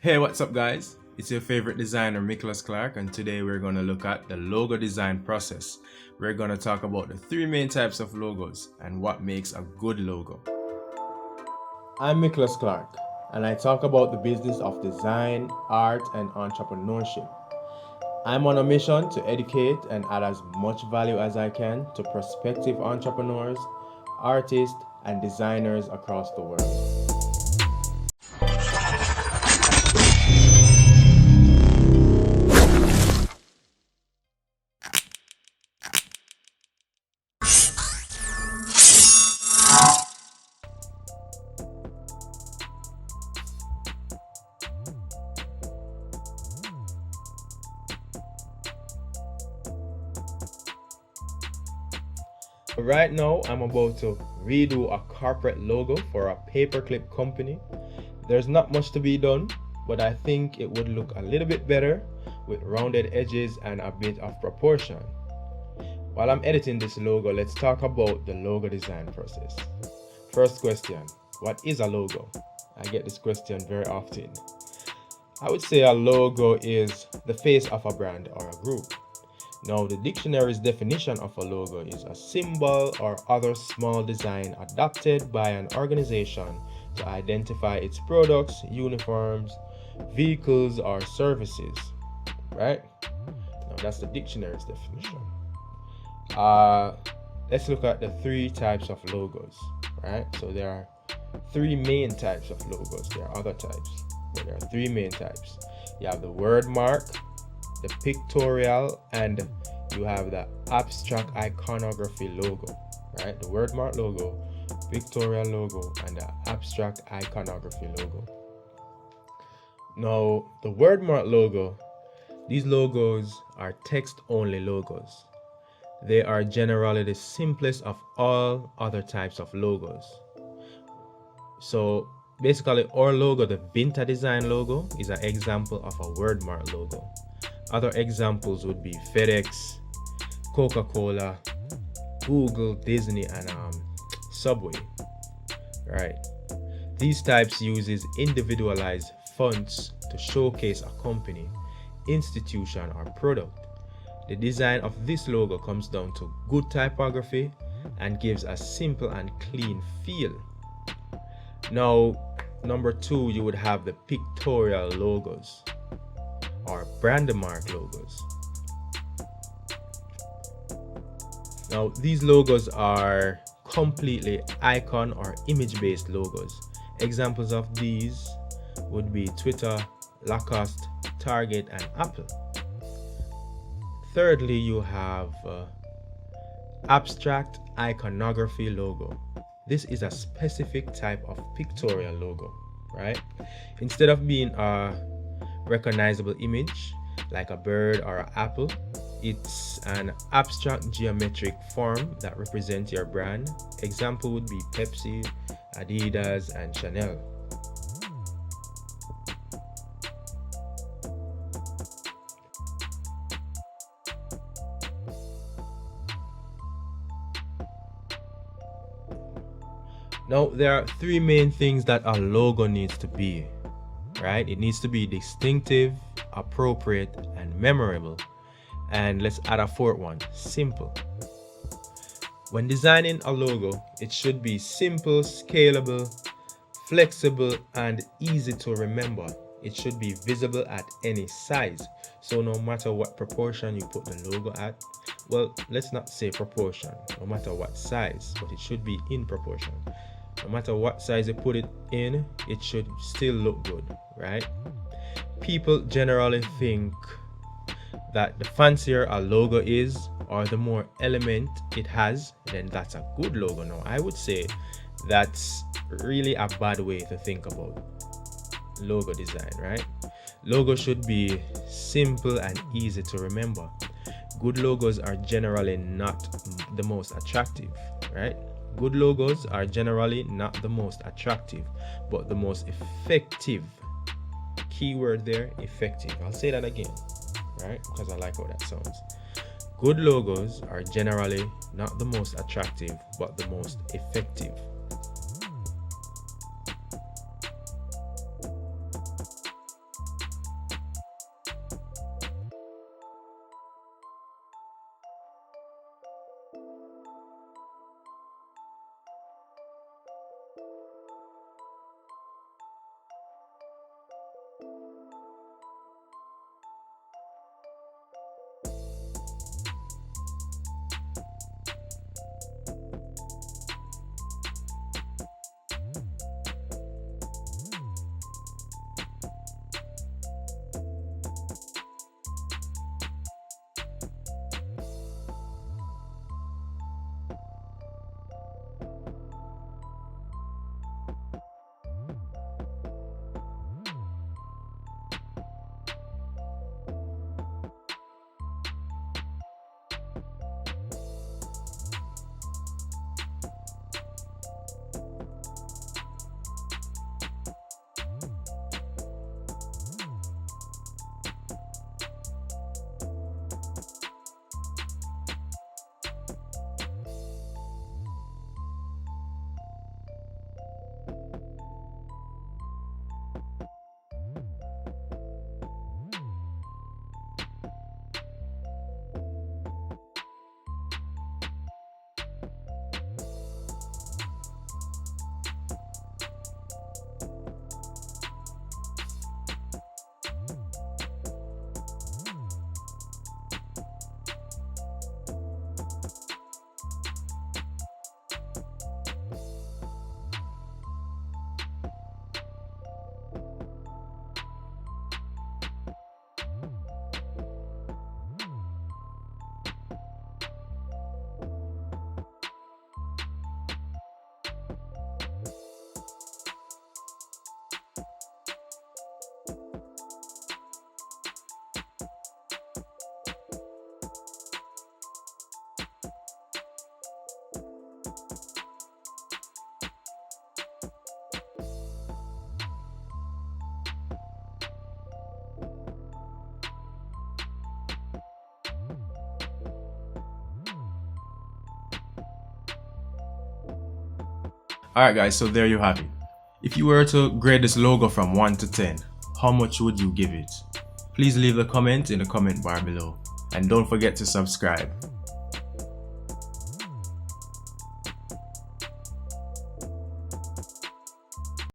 Hey, what's up, guys? It's your favorite designer, Miklos Clarke, and today we're going to look at the logo design process. We're going to talk about the three main types of logos and what makes a good logo. I'm Miklos Clarke, and I talk about the business of design, art, and entrepreneurship. I'm on a mission to educate and add as much value as I can to prospective entrepreneurs, artists, and designers across the world. Right now, I'm about to redo a corporate logo for a paperclip company. There's not much to be done, but I think it would look a little bit better with rounded edges and a bit of proportion. While I'm editing this logo, let's talk about the logo design process. First question, what is a logo? I get this question very often. I would say a logo is the face of a brand or a group. Now, the dictionary's definition of a logo is a symbol or other small design adopted by an organization to identify its products, uniforms, vehicles, or services. Right? Now, that's the dictionary's definition. Let's look at the three types of logos. Right? So there are three main types of logos. There are other types, but there are three main types. You have the word mark, the pictorial, and you have the abstract iconography logo, right? The word mark logo, pictorial logo, and the abstract iconography logo. Now, the word mark logo, these logos are text only logos. They are generally the simplest of all other types of logos. So basically, our logo, the Vinta design logo, is an example of a word mark logo. Other examples would be FedEx, Coca-Cola, Google, Disney, and Subway. Right. These types uses individualized fonts to showcase a company, institution, or product. The design of this logo comes down to good typography and gives a simple and clean feel. Now, number two, you would have the pictorial logos or brand mark logos. Now, these logos are completely icon or image based logos. Examples of these would be Twitter, Lacoste, Target, and Apple. Thirdly, you have abstract iconography logo. This is a specific type of pictorial logo, right? Instead of being a recognizable image like a bird or an apple, it's an abstract geometric form that represents your brand. Example would be Pepsi, Adidas, and Chanel. Now, there are three main things that a logo needs to be, right? It needs to be distinctive, appropriate, and memorable. And let's add a fourth one, simple. When designing a logo, it should be simple, scalable, flexible, and easy to remember. It should be visible at any size. So no matter what proportion you put the logo at, well, let's not say proportion, no matter what size, but it should be in proportion. No matter what size you put it in, it should still look good, right? People generally think that the fancier a logo is or the more element it has, then that's a good logo. Now, I would say that's really a bad way to think about logo design, right? Logo should be simple and easy to remember. Good logos are generally not the most attractive, right? Good logos are generally not the most attractive, but the most effective. Keyword there, effective. I'll say that again, right? Because I like how that sounds. Good logos are generally not the most attractive, but the most effective. Alright guys, so there you have it. If you were to grade this logo from 1 to 10, how much would you give it? Please leave a comment in the comment bar below. And don't forget to subscribe.